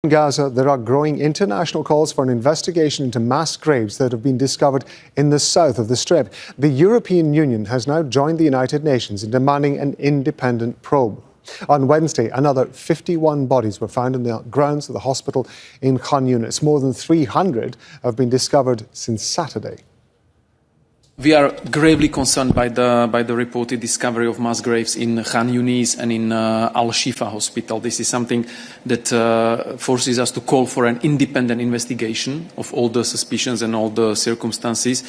In Gaza, there are growing international calls for an investigation into mass graves that have been discovered in the south of the Strip. The European Union has now joined the United Nations in demanding an independent probe. On Wednesday, another 51 bodies were found in the grounds of the hospital in Khan Younis. More than 300 have been discovered since Saturday. We are gravely concerned by the reported discovery of mass graves in Khan Younis and in Al-Shifa hospital. This is something that forces us to call for an independent investigation of all the suspicions and all the circumstances,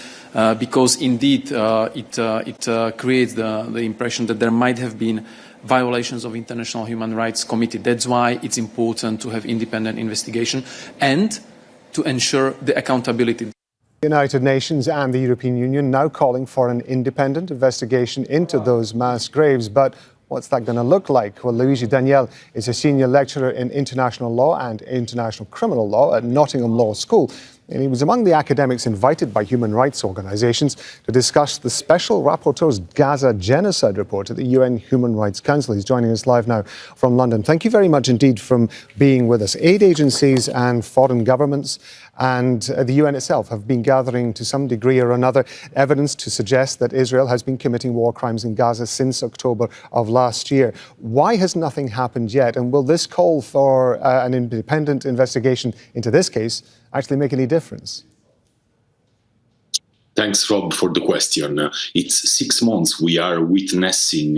because indeed it creates the impression that there might have been violations of international human rights committed. That's why it's important to have independent investigation and to ensure the accountability. The United Nations and the European Union now calling for an independent investigation into those mass graves. But what's that going to look like? Well, Luigi Daniele is a senior lecturer in international law and international criminal law at Nottingham Law School. And he was among the academics invited by human rights organisations to discuss the special Rapporteur's Gaza Genocide report at the UN Human Rights Council. He's joining us live now from London. Thank you very much indeed for being with us. Aid agencies and foreign governments and the UN itself have been gathering to some degree or another evidence to suggest that Israel has been committing war crimes in Gaza since October of last year. Why has nothing happened yet? And will this call for an independent investigation into this case actually make any difference? Thanks, Rob, for the question. It's 6 months we are witnessing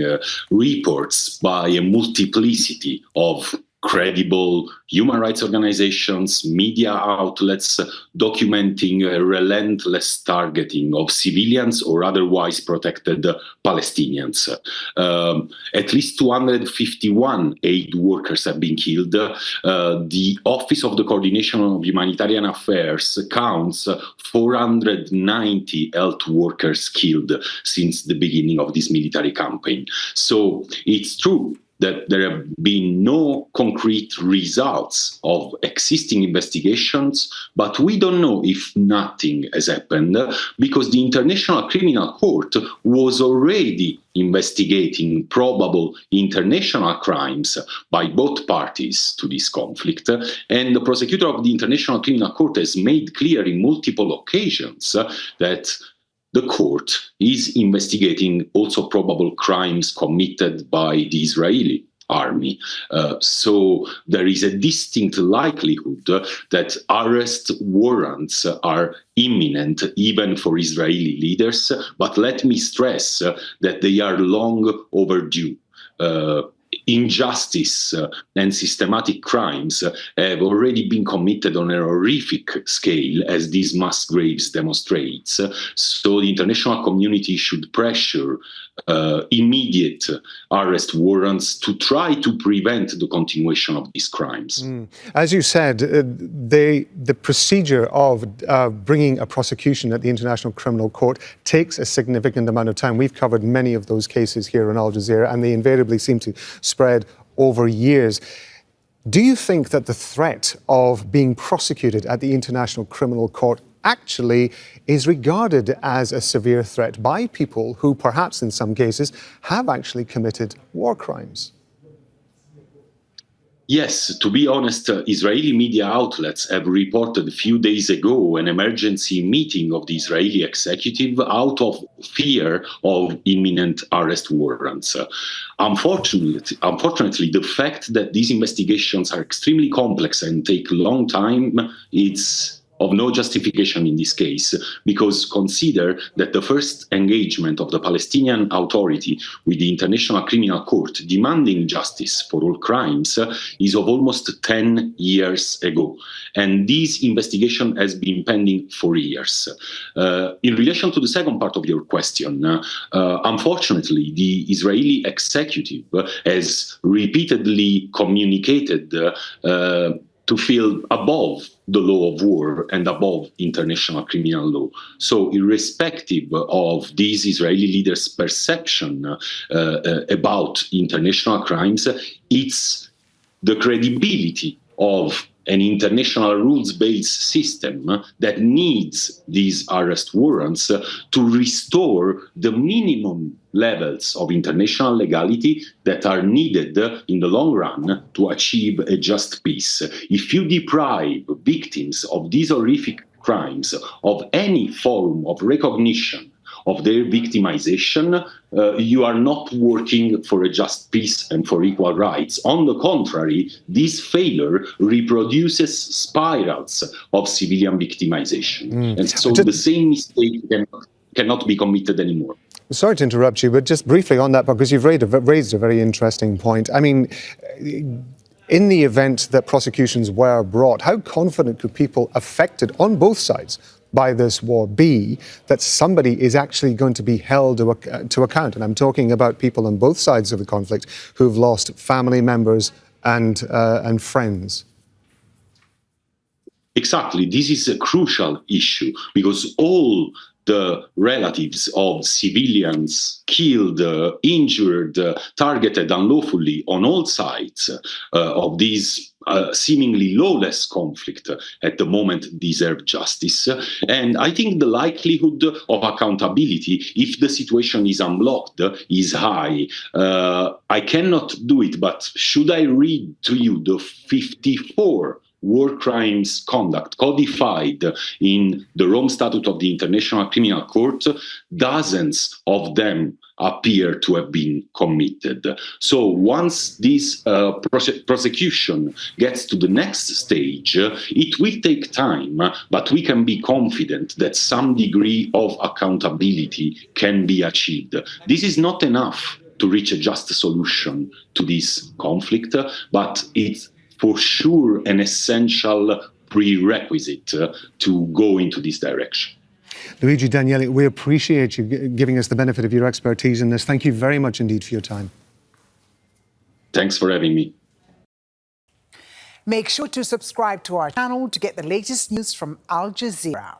reports by a multiplicity of credible human rights organizations, media outlets documenting relentless targeting of civilians or otherwise protected Palestinians. At least 251 aid workers have been killed. The Office of the Coordination of Humanitarian Affairs counts 490 health workers killed since the beginning of this military campaign. So it's true that there have been no concrete results of existing investigations, but we don't know if nothing has happened because the International Criminal Court was already investigating probable international crimes by both parties to this conflict. And the prosecutor of the International Criminal Court has made clear in multiple occasions that the court is investigating also probable crimes committed by the Israeli army. So there is a distinct likelihood that arrest warrants are imminent even for Israeli leaders. But let me stress that they are long overdue. Injustice and systematic crimes have already been committed on a horrific scale, as these mass graves demonstrates. So the international community should pressure immediate arrest warrants to try to prevent the continuation of these crimes. As you said, the procedure of bringing a prosecution at the International Criminal Court takes a significant amount of time. We've covered many of those cases here on Al Jazeera, and they invariably seem to spread over years. Do you think that the threat of being prosecuted at the International Criminal Court actually is regarded as a severe threat by people who perhaps in some cases have actually committed war crimes? Yes, to be honest, Israeli media outlets have reported a few days ago an emergency meeting of the Israeli executive out of fear of imminent arrest warrants. Unfortunately, the fact that these investigations are extremely complex and take a long time, it's of no justification in this case, because consider that the first engagement of the Palestinian Authority with the International Criminal Court demanding justice for all crimes is of almost 10 years ago. And this investigation has been pending for years. In relation to the second part of your question, unfortunately, the Israeli executive has repeatedly communicated to feel above the law of war and above international criminal law. So irrespective of these Israeli leaders' perception about international crimes, it's the credibility of an international rules-based system that needs these arrest warrants to restore the minimum levels of international legality that are needed in the long run to achieve a just peace. If you deprive victims of these horrific crimes of any form of recognition of their victimization, you are not working for a just peace and for equal rights. On the contrary, this failure reproduces spirals of civilian victimization. And so the same mistake cannot be committed anymore. Sorry to interrupt you, but just briefly on that, because you've raised a very interesting point. I mean, in the event that prosecutions were brought, how confident could people affected on both sides by this war be that somebody is actually going to be held to account? And I'm talking about people on both sides of the conflict who've lost family members and friends. Exactly. This is a crucial issue because all the relatives of civilians killed, injured, targeted unlawfully on all sides of this seemingly lawless conflict at the moment deserve justice. And I think the likelihood of accountability, if the situation is unblocked, is high. I cannot do it, but should I read to you the 54 war crimes conduct codified in the Rome Statute of the International Criminal Court? Dozens of them appear to have been committed. So once this prosecution gets to the next stage, it will take time, but we can be confident that some degree of accountability can be achieved. This is not enough to reach a just solution to this conflict, but it's for sure an essential prerequisite to go into this direction. Luigi Daniele, we appreciate you giving us the benefit of your expertise in this. Thank you very much indeed for your time. Thanks for having me. Make sure to subscribe to our channel to get the latest news from Al Jazeera.